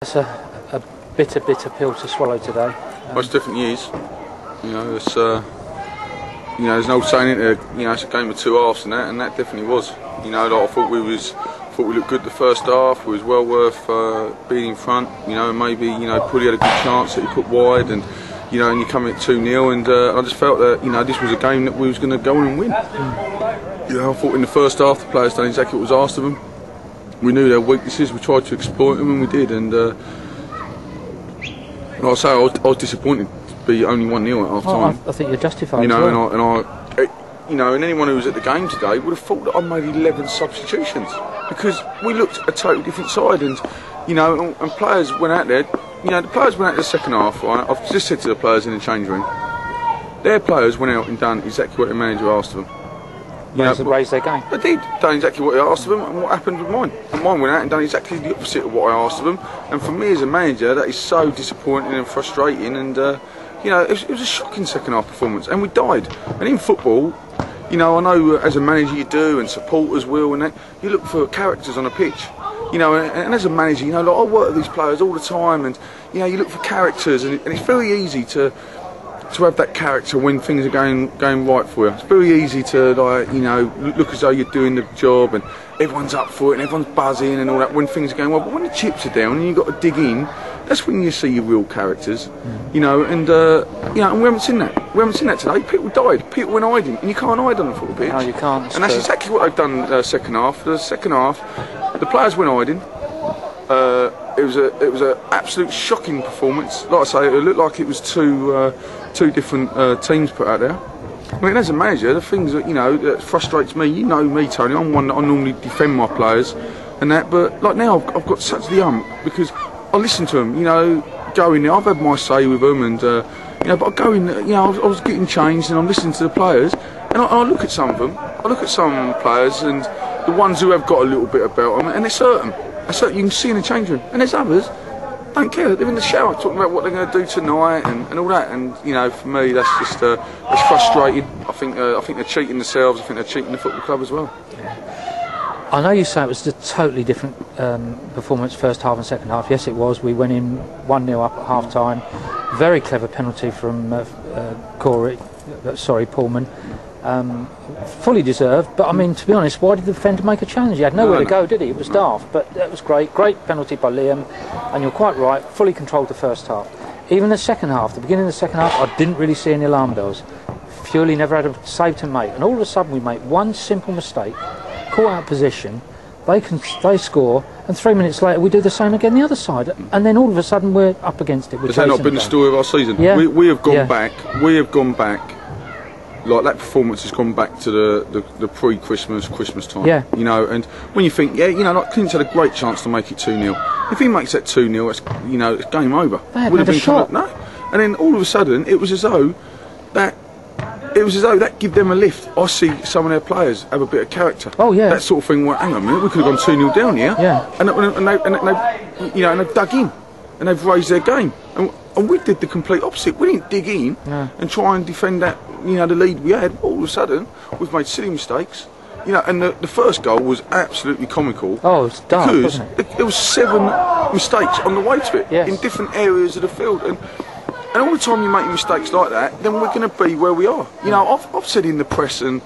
It's a bitter pill to swallow today. Most definitely is. You know, it's there's no saying it. It's a game of two halves, and that definitely was. You know, like I thought we looked good the first half. We was well worth being in front. You know, maybe Pully had a good chance that he put wide, and and you come in at 2-0, and I just felt that this was a game that we was going to go on and win. I thought in the first half the players done exactly what was asked of them. We knew their weaknesses, we tried to exploit them, and we did. And like I say, I was disappointed to be only 1-0 at half time. I think you're justified. And anyone who was at the game today would have thought that I made 11 substitutions, because we looked a totally different side, and players went out there. The players went out the second half. Right? I've just said to the players in the change room, their players went out and done exactly what the manager asked of them. Raised their game. They did, done exactly what I asked of them, and what happened with mine. And mine went out and done exactly the opposite of what I asked of them. And for me as a manager, that is so disappointing and frustrating. And it was a shocking second half performance, and we died. And in football, I know as a manager you do, and supporters will, and that you look for characters on a pitch. And as a manager, like I work with these players all the time, and you look for characters, and it's very easy to have that character when things are going right for you. It's very easy to look as though you're doing the job, and everyone's up for it, and everyone's buzzing and all that when things are going well. But when the chips are down and you've got to dig in, that's when you see your real characters. And we haven't seen that. We haven't seen that today. People died. People went hiding, and you can't hide on the football pitch. No, you can't. And that's exactly what they've done second half. The second half, the players went hiding. It was an absolute shocking performance. Like I say, it looked like it was two different teams put out there. I mean, as a manager, the things that frustrates me, me, Tony. I'm one that I normally defend my players and that, but like now I've got such the because I listen to them. Go in there. I've had my say with them, and but I go in. I was getting changed, and I'm listening to the players, and I look at some of them. I look at some players, and the ones who have got a little bit about them, and it's certain. You can see in the change room, and there's others don't care. They're in the shower talking about what they're going to do tonight and all that. And for me, that's just it's frustrating. I think they're cheating themselves. I think they're cheating the football club as well. Yeah. I know you say it was a totally different performance first half and second half. Yes, it was. We went in 1-0 up at half time. Very clever penalty from Pullman. Fully deserved, but I mean, to be honest, why did the defender make a challenge? He had nowhere to go, did he? It was daft, but that was great penalty by Liam, and you're quite right, fully controlled the first half. Even the second half, the beginning of the second half, I didn't really see any alarm bells. Fewley never had a save to make, and all of a sudden we make one simple mistake, caught out position, they score, and 3 minutes later we do the same again the other side, and then all of a sudden we're up against it. Has that not been the story of our season? Yeah. We have gone back. We have gone back. Like that performance has gone back to the Christmas time. Yeah. And when you think, like Clint's had a great chance to make it 2-0. If he makes that 2-0, it's game over. They hadn't had a shot. No. And then all of a sudden, it was as though that gave them a lift. I see some of their players have a bit of character. Oh yeah. That sort of thing. Well, hang on a minute, we could have gone 2-0 down here. Yeah. And they've dug in, and they've raised their game. And we did the complete opposite. We didn't dig in and try and defend that, the lead we had. All of a sudden, we've made silly mistakes. And the first goal was absolutely comical. Oh, it's dark, because wasn't it? There was 7 mistakes on the way to it in different areas of the field. And all the time you're making mistakes like that, then we're going to be where we are. I've said in the press and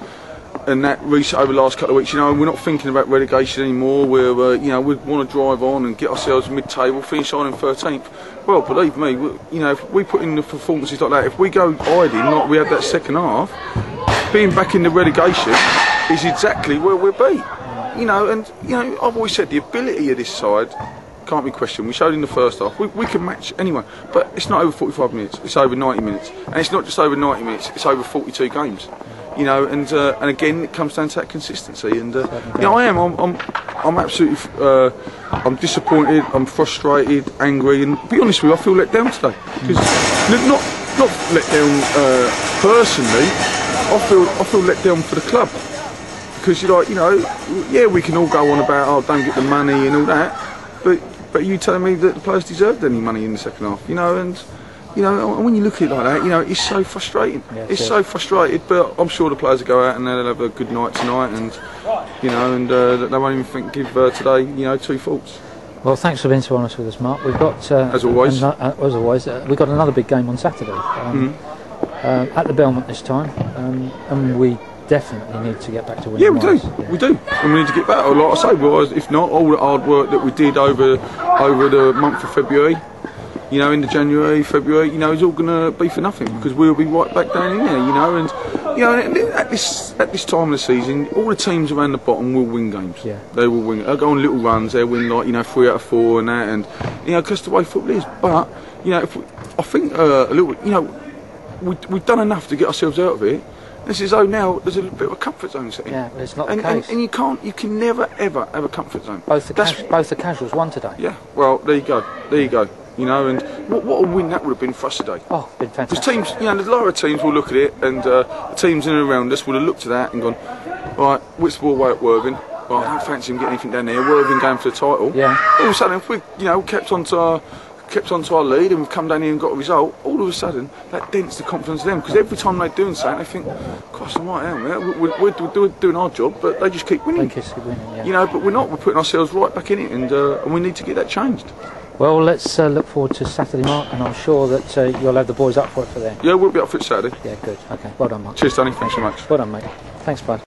that over the last couple of weeks, we're not thinking about relegation anymore. We want to drive on and get ourselves mid-table, finish on in 13th. Well, believe me, if we put in the performances like that, if we go hiding like we had that second half, being back in the relegation is exactly where we'll be. I've always said the ability of this side can't be questioned. We showed in the first half we can match anyone, but it's not over 45 minutes. It's over 90 minutes, and it's not just over 90 minutes. It's over 42 games. And again, it comes down to that consistency. And I'm absolutely, I'm disappointed, I'm frustrated, angry, and to be honest with you, I feel let down today. Because not let down personally, I feel let down for the club. Because we can all go on about don't get the money and all that, but you telling me that the players deserved any money in the second half, and when you look at it like that, it's so frustrating. Yeah, it's so frustrated, but I'm sure the players will go out and they'll have a good night tonight, and they won't even give today, 2 faults. Well, thanks for being so honest with us, Mark. We've got as always, we've got another big game on Saturday at the Belmont this time, and we definitely need to get back to winning. Yeah, we do, and we need to get back. Like I say, well, if not, all the hard work that we did over the month of February, you know, into January, February, you know, is all going to be for nothing, because we'll be right back down in there, you know. And you know, at this time of the season, all the teams around the bottom will win games. Yeah, they will win. They'll go on little runs. They'll win, like, you know, 3 out of 4 and that, and you know, because the way football is. But you know, I think a little, you know, we've done enough to get ourselves out of it. This is now there's a bit of a comfort zone setting. Yeah, but it's not the case. And you can never ever have a comfort zone. Both the casuals won today. Yeah, well, there you go. You know, and what a win that would have been for us today. Oh, been fantastic. Because teams, you know, the lower teams will look at it, and the teams in and around us would have looked at that and gone, right, Whitstable away at Worthing. Well, I don't fancy him getting anything down there. Worthing going for the title. Yeah. All of a sudden, if we, you know, kept on to our lead and we've come down here and got a result, all of a sudden that dents the confidence of them, because every time they're doing something, they think, Christ, I'm right out, we're doing our job, but they just keep winning. They keep winning, yeah. You know, but we're not. We're putting ourselves right back in it, and we need to get that changed. Well, let's look forward to Saturday, Mark, and I'm sure that you'll have the boys up for it for there. Yeah, we'll be up for it Saturday. Yeah, good. Okay, well done, Mark. Cheers, Tony. Thanks so much. Well done, mate. Thanks, bud.